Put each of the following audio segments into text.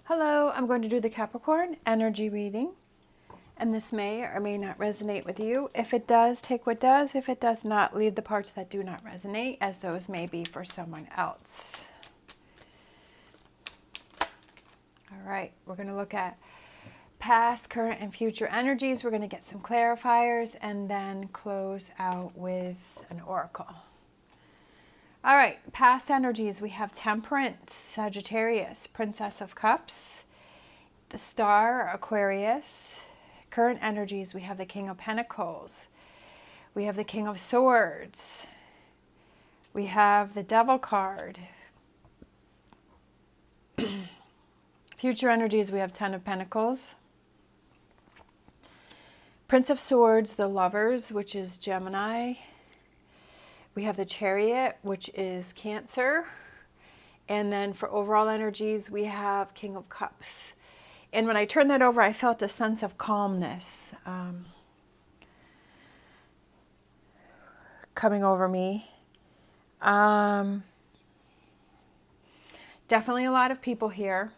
Hello, I'm going to do the Capricorn energy reading, and this may or may not resonate with you. If it does, take what does. If it does not, leave the parts that do not resonate, as those may be for someone else. All right, we're going to look at past, current, and future energies. We're going to get some clarifiers and then close out with an oracle. All right, past energies, we have Temperance, Sagittarius, Princess of Cups, the Star, Aquarius. Current energies, we have the King of Pentacles, we have the King of Swords, we have the Devil card. Future energies, we have Ten of Pentacles, Prince of Swords, the Lovers, which is Gemini. We have the Chariot, which is Cancer. And then for overall energies, we have King of Cups. And when I turned that over, I felt a sense of calmness coming over me. Definitely a lot of people here.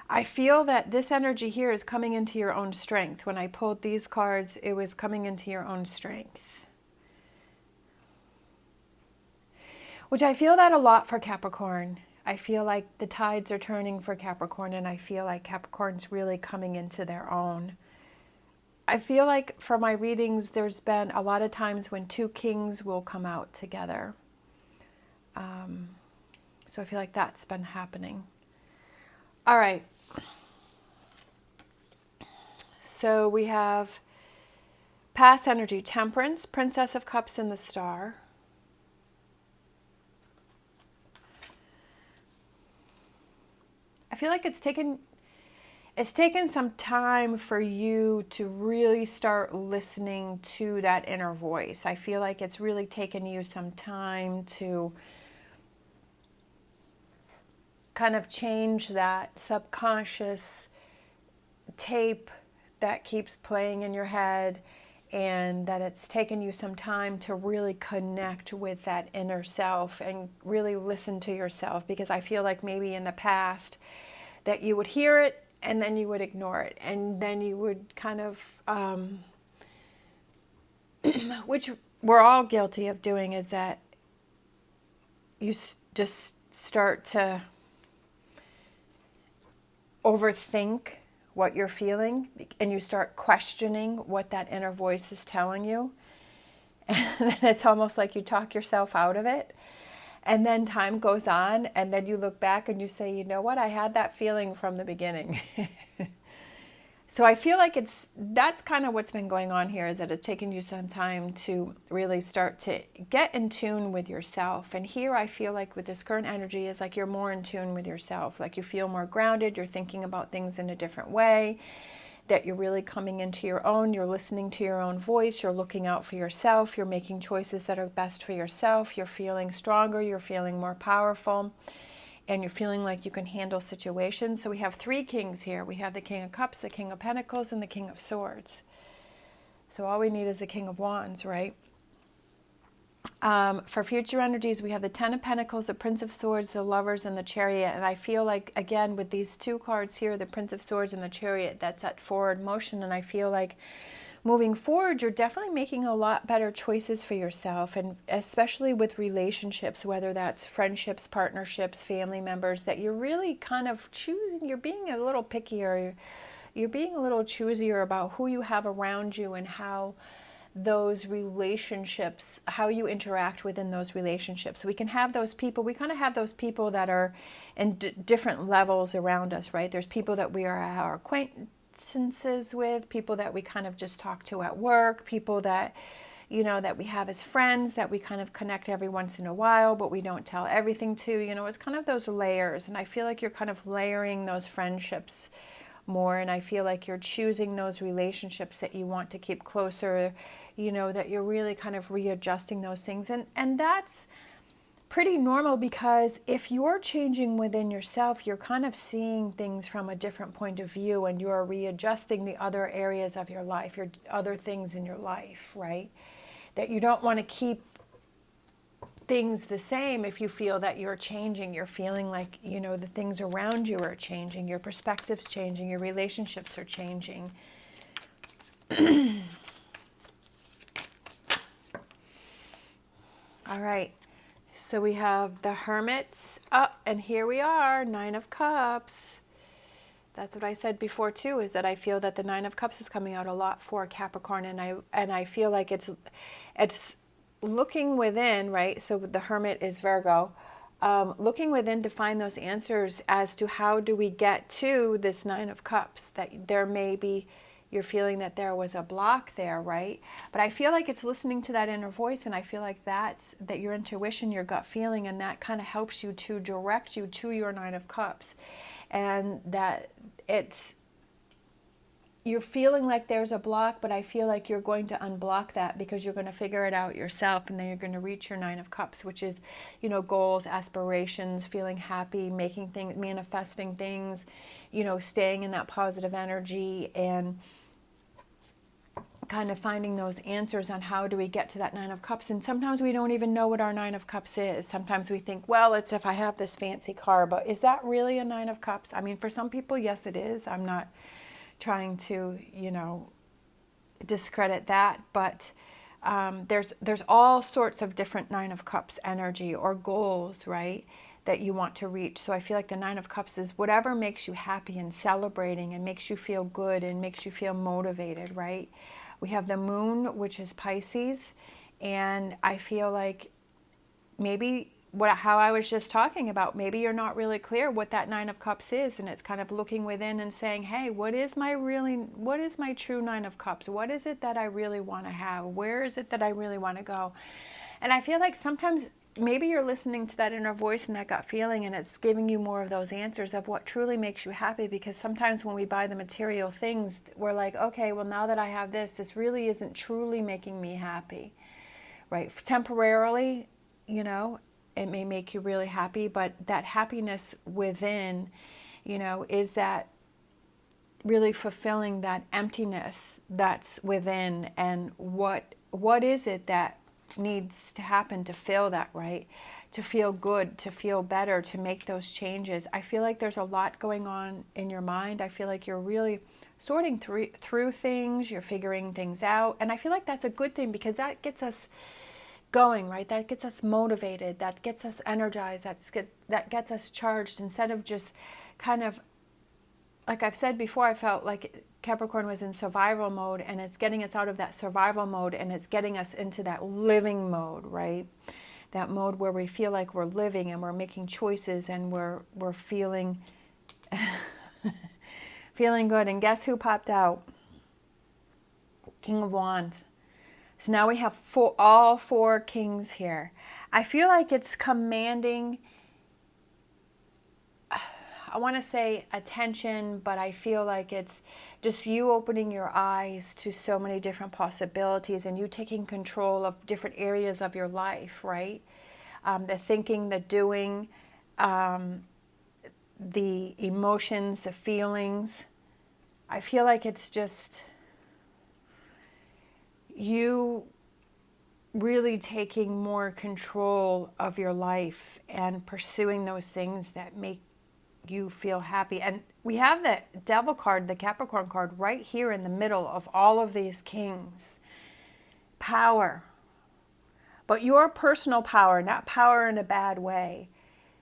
I feel that this energy here is coming into your own strength. When I pulled these cards, it was coming into your own strength. Which I feel that a lot for Capricorn. I feel like the tides are turning for Capricorn, and I feel like Capricorn's really coming into their own. I feel like for my readings, there's been a lot of times when two kings will come out together. So I feel like that's been happening. All right. So we have past energy, Temperance, Princess of Cups, and the Star. I feel like it's taken some time for you to really start listening to that inner voice. I feel like it's really taken you some time to kind of change that subconscious tape that keeps playing in your head, and that it's taken you some time to really connect with that inner self and really listen to yourself, because I feel like maybe in the past that you would hear it and then you would ignore it, and then you would kind of, which we're all guilty of doing, is that you just start to overthink what you're feeling, and you start questioning what that inner voice is telling you. And it's almost like you talk yourself out of it. And then time goes on, and then you look back and you say, you know what, I had that feeling from the beginning. So I feel like that's kind of what's been going on here, is that it's taken you some time to really start to get in tune with yourself. And here I feel like with this current energy is like you're more in tune with yourself, like you feel more grounded, you're thinking about things in a different way, that you're really coming into your own, you're listening to your own voice, you're looking out for yourself, you're making choices that are best for yourself, you're feeling stronger, you're feeling more powerful, and you're feeling like you can handle situations. So we have three kings here. We have the King of Cups, the King of Pentacles, and the King of Swords. So all we need is the King of Wands, right? For future energies, we have the Ten of Pentacles, the Prince of Swords, the Lovers, and the Chariot. And I feel like, again, with these two cards here, the Prince of Swords and the Chariot, that's that forward motion. And I feel like moving forward, you're definitely making a lot better choices for yourself, and especially with relationships, whether that's friendships, partnerships, family members, that you're really kind of choosing, you're being a little pickier, you're being a little choosier about who you have around you and how those relationships, how you interact within those relationships. We can have those people, we kind of have those people that are in different levels around us, right? There's people that we are our acquaintances with, people that we kind of just talk to at work, people that, you know, that we have as friends that we kind of connect every once in a while, but we don't tell everything to, you know, it's kind of those layers. And I feel like you're kind of layering those friendships more, and I feel like you're choosing those relationships that you want to keep closer, you know, that you're really kind of readjusting those things. And that's pretty normal, because if you're changing within yourself, you're kind of seeing things from a different point of view, and you're readjusting the other areas of your life, your other things in your life, right? That you don't want to keep things the same if you feel that you're changing. You're feeling like, you know, the things around you are changing, your perspective's changing, your relationships are changing. All right, so we have the Hermits up, and here we are, Nine of Cups. That's what I said before too, is that I feel that the Nine of Cups is coming out a lot for Capricorn, and I feel like it's looking within, right? So the Hermit is Virgo, looking within to find those answers as to how do we get to this Nine of Cups. That there may be, you're feeling that there was a block there, right? But I feel like it's listening to that inner voice, and I feel like that your intuition, your gut feeling, and that kind of helps you to direct you to your Nine of Cups. And that you're feeling like there's a block, but I feel like you're going to unblock that because you're going to figure it out yourself, and then you're going to reach your Nine of Cups, which is, you know, goals, aspirations, feeling happy, making things, manifesting things, you know, staying in that positive energy, and kind of finding those answers on how do we get to that Nine of Cups. And sometimes we don't even know what our Nine of Cups is. Sometimes we think, well, it's if I have this fancy car, but is that really a Nine of Cups? I mean, for some people, yes, it is. I'm not trying to, you know, discredit that, but there's all sorts of different Nine of Cups energy or goals, right, that you want to reach. So I feel like the Nine of Cups is whatever makes you happy and celebrating and makes you feel good and makes you feel motivated, right? We have the Moon, which is Pisces, and I feel like maybe how I was just talking about, maybe you're not really clear what that Nine of Cups is, and it's kind of looking within and saying, hey, what is my true Nine of Cups? What is it that I really want to have? Where is it that I really want to go? And I feel like sometimes maybe you're listening to that inner voice and that gut feeling, and it's giving you more of those answers of what truly makes you happy. Because sometimes when we buy the material things, we're like, okay, well, now that I have this really isn't truly making me happy, right? Temporarily, you know, it may make you really happy, but that happiness within, you know, is that really fulfilling that emptiness that's within. And what is it that needs to happen to fill that, right? To feel good, to feel better, to make those changes. I feel like there's a lot going on in your mind. I feel like you're really sorting through things, you're figuring things out. And I feel like that's a good thing, because that gets us going, right? That gets us motivated, that gets us energized, that gets us charged, instead of just kind of, like I've said before, I felt like Capricorn was in survival mode, and it's getting us out of that survival mode, and it's getting us into that living mode, right? That mode where we feel like we're living and we're making choices and we're feeling feeling good. And guess who popped out? King of Wands. So now we have all four kings here. I feel like it's commanding, I want to say attention, but I feel like it's just you opening your eyes to so many different possibilities, and you taking control of different areas of your life, right? The thinking, the doing, the emotions, the feelings. I feel like it's just you really taking more control of your life and pursuing those things that make you feel happy. And we have the Devil card, the Capricorn card, right here in the middle of all of these kings. Power. But your personal power, not power in a bad way.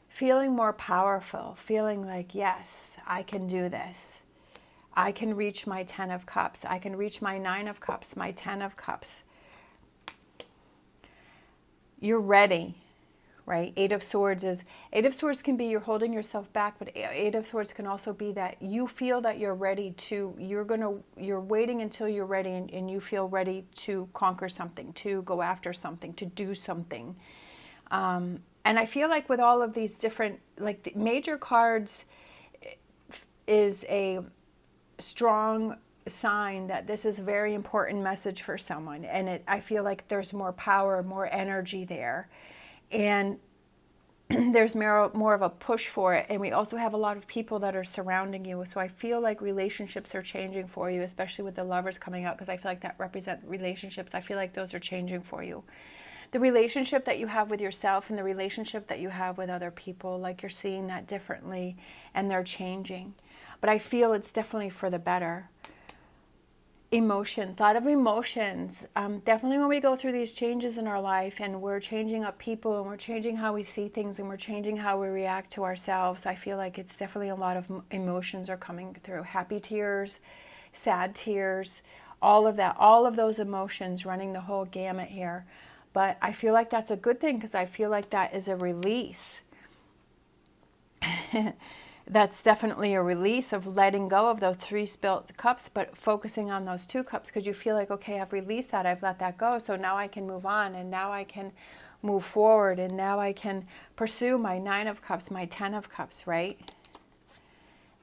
Feeling more powerful, feeling like, yes, I can do this. I can reach my 10 of Cups. I can reach my 9 of Cups, my 10 of Cups. You're ready, right? Eight of Swords can be you're holding yourself back, but Eight of Swords can also be that you feel that you're ready to, you're waiting until you're ready, and you feel ready to conquer something, to go after something, to do something. And I feel like with all of these different, like the major cards is a strong sign that this is a very important message for someone, and I feel like there's more power, more energy there, and there's more of a push for it. And we also have a lot of people that are surrounding you, so I feel like relationships are changing for you, especially with the Lovers coming out, because I feel like that represents relationships. I feel like those are changing for you, the relationship that you have with yourself and the relationship that you have with other people, like you're seeing that differently and they're changing. But I feel it's definitely for the better. Emotions, a lot of emotions. Definitely when we go through these changes in our life and we're changing up people and we're changing how we see things and we're changing how we react to ourselves, I feel like it's definitely a lot of emotions are coming through. Happy tears, sad tears, all of that, all of those emotions running the whole gamut here. But I feel like that's a good thing because I feel like that is a release. That's definitely a release of letting go of those 3 spilt cups, but focusing on those 2 cups because you feel like, okay, I've released that, I've let that go, so now I can move on, and now I can move forward, and now I can pursue my 9 of cups, my 10 of cups, right?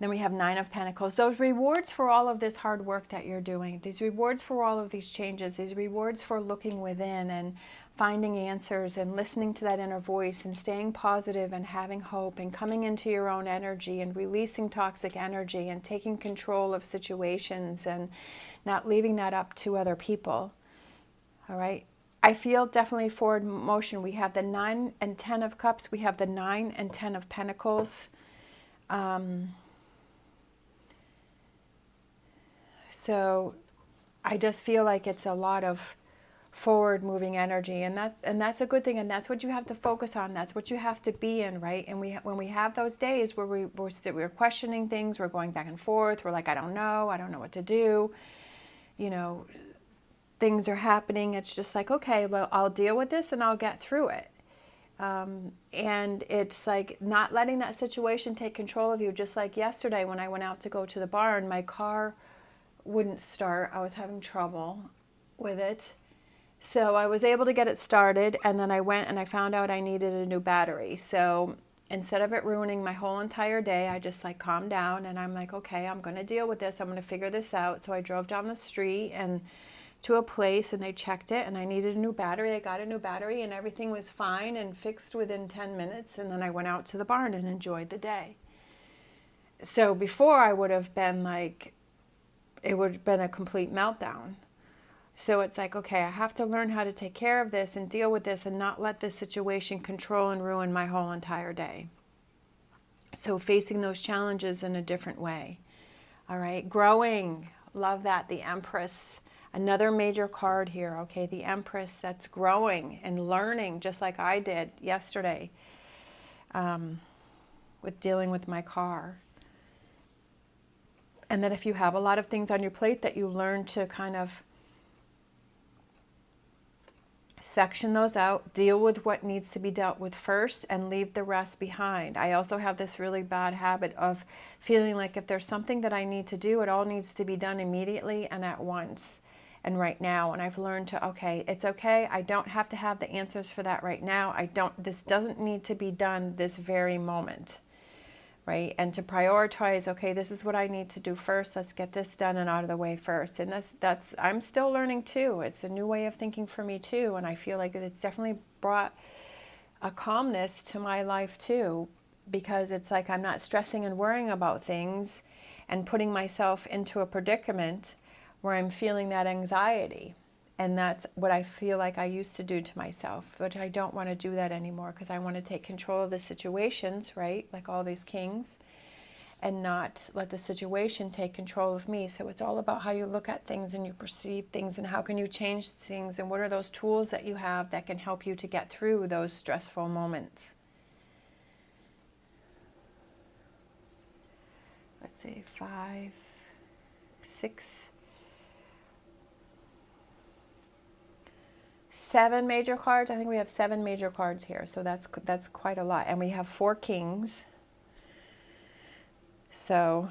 Then we have 9 of Pentacles. Those rewards for all of this hard work that you're doing, these rewards for all of these changes, these rewards for looking within and finding answers and listening to that inner voice and staying positive and having hope and coming into your own energy and releasing toxic energy and taking control of situations and not leaving that up to other people. All right. I feel definitely forward motion. We have the 9 and 10 of Cups. We have the 9 and 10 of Pentacles. So I just feel like it's a lot of forward moving energy, and that's a good thing, and that's what you have to focus on. That's what you have to be in, right? And when we have those days where we're questioning things, we're going back and forth, we're like, I don't know what to do, you know, things are happening. It's just like, okay, well, I'll deal with this and I'll get through it. And it's like not letting that situation take control of you. Just like yesterday when I went out to go to the barn, my car wouldn't start. I was having trouble with it. So I was able to get it started, and then I went and I found out I needed a new battery. So instead of it ruining my whole entire day, I just like calmed down and I'm like, okay, I'm going to deal with this. I'm going to figure this out. So I drove down the street and to a place and they checked it and I needed a new battery. I got a new battery and everything was fine and fixed within 10 minutes. And then I went out to the barn and enjoyed the day. So before I would have been like, it would have been a complete meltdown. So it's like, okay, I have to learn how to take care of this and deal with this and not let this situation control and ruin my whole entire day. So facing those challenges in a different way. All right, growing, love that, the Empress, another major card here, okay, the Empress that's growing and learning just like I did yesterday with dealing with my car. And that if you have a lot of things on your plate that you learn to kind of section those out, deal with what needs to be dealt with first, and leave the rest behind. I also have this really bad habit of feeling like if there's something that I need to do, it all needs to be done immediately and at once and right now. And I've learned to, okay, it's okay. I don't have to have the answers for that right now. This doesn't need to be done this very moment. Right? And to prioritize, okay, this is what I need to do first. Let's get this done and out of the way first. And that's I'm still learning too. It's a new way of thinking for me too. And I feel like it's definitely brought a calmness to my life too, because it's like I'm not stressing and worrying about things and putting myself into a predicament where I'm feeling that anxiety. And that's what I feel like I used to do to myself, but I don't want to do that anymore because I want to take control of the situations, right? Like all these kings, and not let the situation take control of me. So it's all about how you look at things and you perceive things and how can you change things and what are those tools that you have that can help you to get through those stressful moments. Let's see, 5, 6, 7 major cards. I think we have 7 major cards here, so that's quite a lot. And we have 4 kings. So,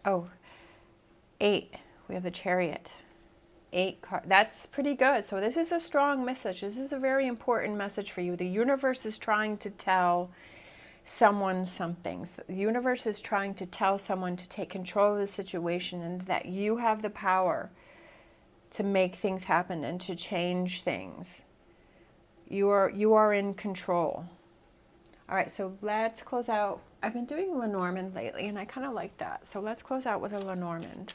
8. We have the Chariot. 8 cards. That's pretty good. So this is a strong message. This is a very important message for you. The universe is trying to tell someone something. The universe is trying to tell someone to take control of the situation and that you have the power to make things happen and to change things. You are in control. All right, so let's close out. I've been doing Lenormand lately, and I kind of like that. So let's close out with a Lenormand.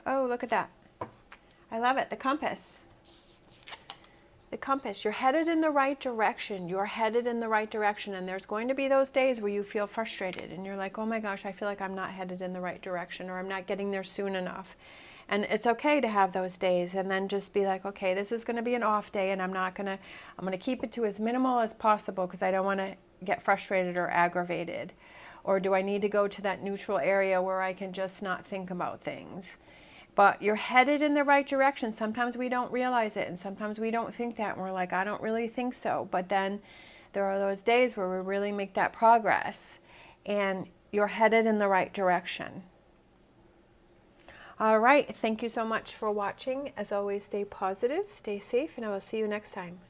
Oh, look at that. I love it. The compass. The compass. You're headed in the right direction. You're headed in the right direction. And there's going to be those days where you feel frustrated and you're like, oh my gosh, I feel like I'm not headed in the right direction, or I'm not getting there soon enough. And it's okay to have those days, and then just be like, okay, this is going to be an off day, and I'm going to keep it to as minimal as possible because I don't want to get frustrated or aggravated. Or do I need to go to that neutral area where I can just not think about things? But you're headed in the right direction. Sometimes we don't realize it, and sometimes we don't think that, and we're like, I don't really think so. But then there are those days where we really make that progress, and you're headed in the right direction. All right, thank you so much for watching. As always, stay positive, stay safe, and I will see you next time.